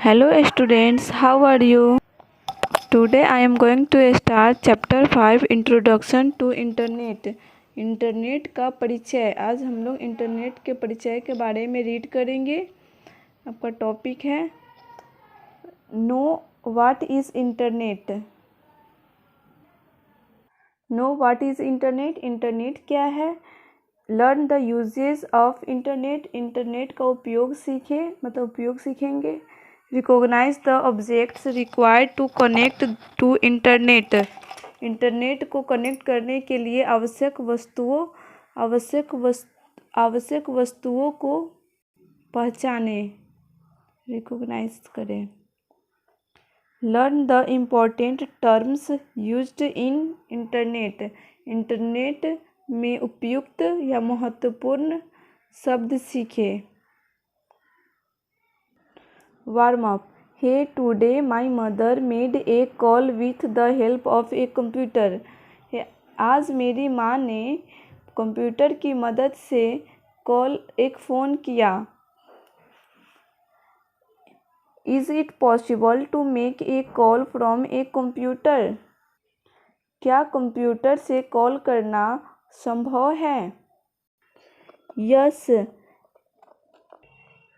Hello students, how are you? Today I am going to start chapter 5 Introduction to Internet. Internet का परिचय। आज हम लोग internet के परिचय के बारे में रीड करेंगे। आपका टॉपिक है know what is internet. Know what is internet. Internet क्या है। Learn the uses of internet. Internet का उपयोग सीखें, मतलब उपयोग सीखेंगे। Recognise the objects required to connect to internet. Internet को कनेक्ट करने के लिए आवश्यक वस्तुओं को पहचाने, रिकॉग्नाइज करें। Learn the important terms used in internet. Internet में उपयुक्त या महत्वपूर्ण शब्द सीखें। Warm up. Hey today my mother made a call with the help of a computer. आज मेरी माँ ने कंप्यूटर की मदद से एक फ़ोन किया। Is it possible to make a call from a computer. क्या कंप्यूटर से कॉल करना संभव है।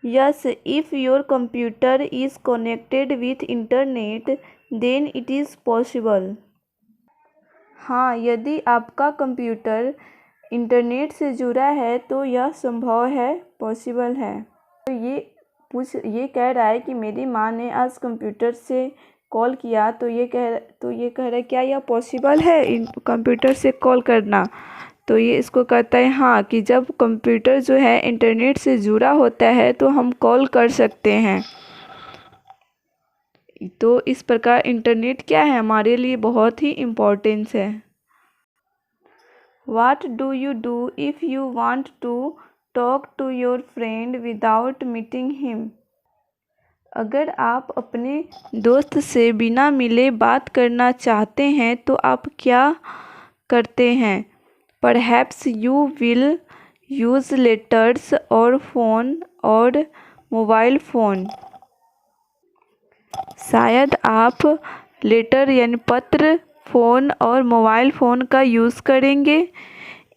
Yes, if your computer is connected with internet, then it is possible. हाँ, यदि आपका कंप्यूटर इंटरनेट से जुड़ा है तो यह संभव है, पॉसिबल है। तो ये कह रहा है कि मेरी माँ ने आज कंप्यूटर से कॉल किया, तो ये कह रहा है क्या यह पॉसिबल है कंप्यूटर से कॉल करना। तो ये इसको कहता है हाँ, कि जब कंप्यूटर जो है इंटरनेट से जुड़ा होता है तो हम कॉल कर सकते हैं। तो इस प्रकार इंटरनेट क्या है, हमारे लिए बहुत ही इम्पोर्टेंस है। What do you do if you want to talk to your friend without meeting him? अगर आप अपने दोस्त से बिना मिले बात करना चाहते हैं तो आप क्या करते हैं। Perhaps you will use letters or phone और मोबाइल फ़ोन। शायद आप लेटर यानी पत्र, फ़ोन और मोबाइल फ़ोन का यूज़ करेंगे।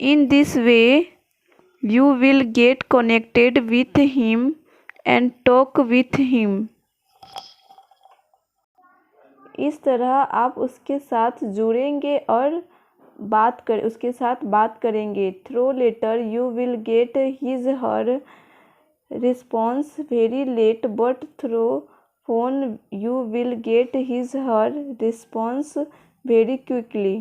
In this way you will get connected with him and talk with him. इस तरह आप उसके साथ जुड़ेंगे और उसके साथ बात करेंगे। Through letter you will get his her response very late, but through phone you will get his her response very quickly.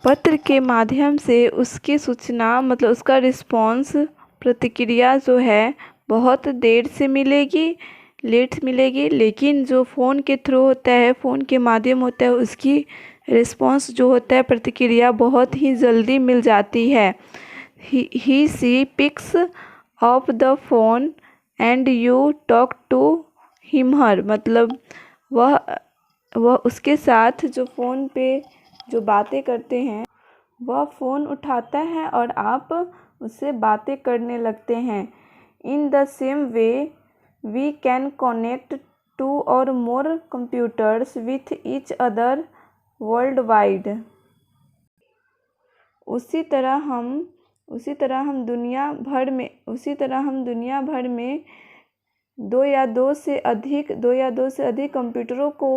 पत्र के माध्यम से उसकी सूचना, मतलब उसका रिस्पॉन्स, प्रतिक्रिया जो है बहुत देर से मिलेगी, लेट मिलेगी। लेकिन जो फ़ोन के थ्रू होता है, फ़ोन के माध्यम होता है, उसकी रिस्पॉन्स जो होता है, प्रतिक्रिया बहुत ही जल्दी मिल जाती है। He she picks off the phone and you talk to him her, मतलब वह उसके साथ जो फ़ोन पे जो बातें करते हैं, वह फ़ोन उठाता है और आप उससे बातें करने लगते हैं। In the same way we can connect two or more computers with each other world wide. उसी तरह हम दुनिया भर में दो या दो से अधिक कंप्यूटरों को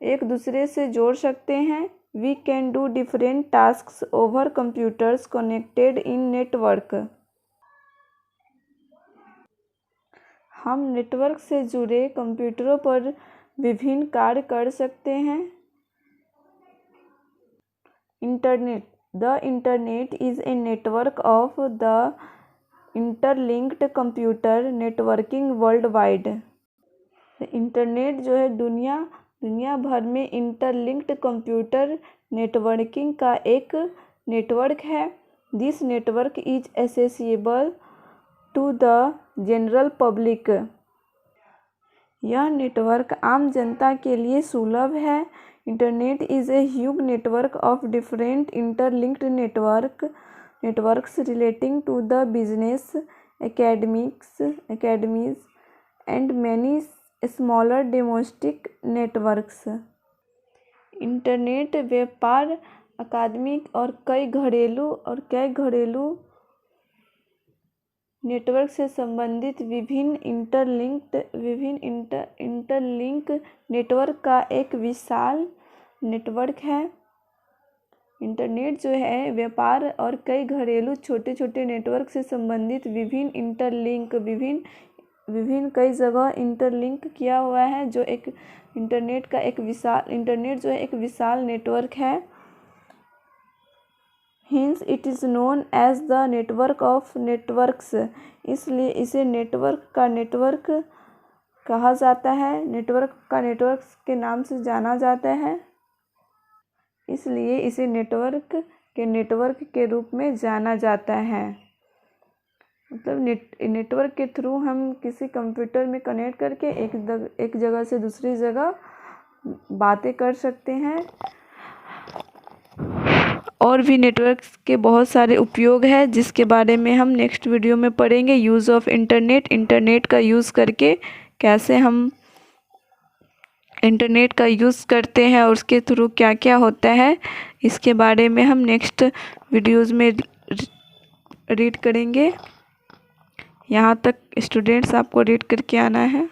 एक दूसरे से जोड़ सकते हैं। We can do different tasks over computers connected in network. हम नेटवर्क से जुड़े कंप्यूटरों पर विभिन्न कार्य कर सकते हैं। Internet. The internet is a network of the interlinked computer networking world wide. Internet जो है दुनिया भर में इंटरलिंक्ड कंप्यूटर नेटवर्किंग का एक नेटवर्क है। This network is accessible to the general public. यह नेटवर्क आम जनता के लिए सुलभ है। Internet is a huge network of different interlinked networks relating to the business, academies and many smaller domestic networks। Internet व्यापार, अकादमिक और कई घरेलू नेटवर्क से संबंधित विभिन्न इंटरलिंक नेटवर्क का एक विशाल नेटवर्क है। इंटरनेट जो है व्यापार और कई घरेलू छोटे छोटे नेटवर्क से संबंधित विभिन्न कई जगह इंटरलिंक किया हुआ है, जो एक इंटरनेट जो है एक विशाल नेटवर्क है। Hence it is known as the network of networks। इसलिए इसे नेटवर्क कहा जाता है, नेटवर्क के नाम से जाना जाता है, इसलिए इसे नेटवर्क के रूप में जाना जाता है। मतलब नेटवर्क के थ्रू हम किसी कंप्यूटर में कनेक्ट करके एक जगह से दूसरी जगह बातें कर सकते हैं। और भी नेटवर्क के बहुत सारे उपयोग हैं, जिसके बारे में हम नेक्स्ट वीडियो में पढ़ेंगे। यूज़ ऑफ इंटरनेट का यूज़ करके कैसे हम इंटरनेट का यूज़ करते हैं और उसके थ्रू क्या क्या होता है, इसके बारे में हम नेक्स्ट वीडियोज़ में रीड करेंगे। यहाँ तक स्टूडेंट्स आपको रीड करके आना है।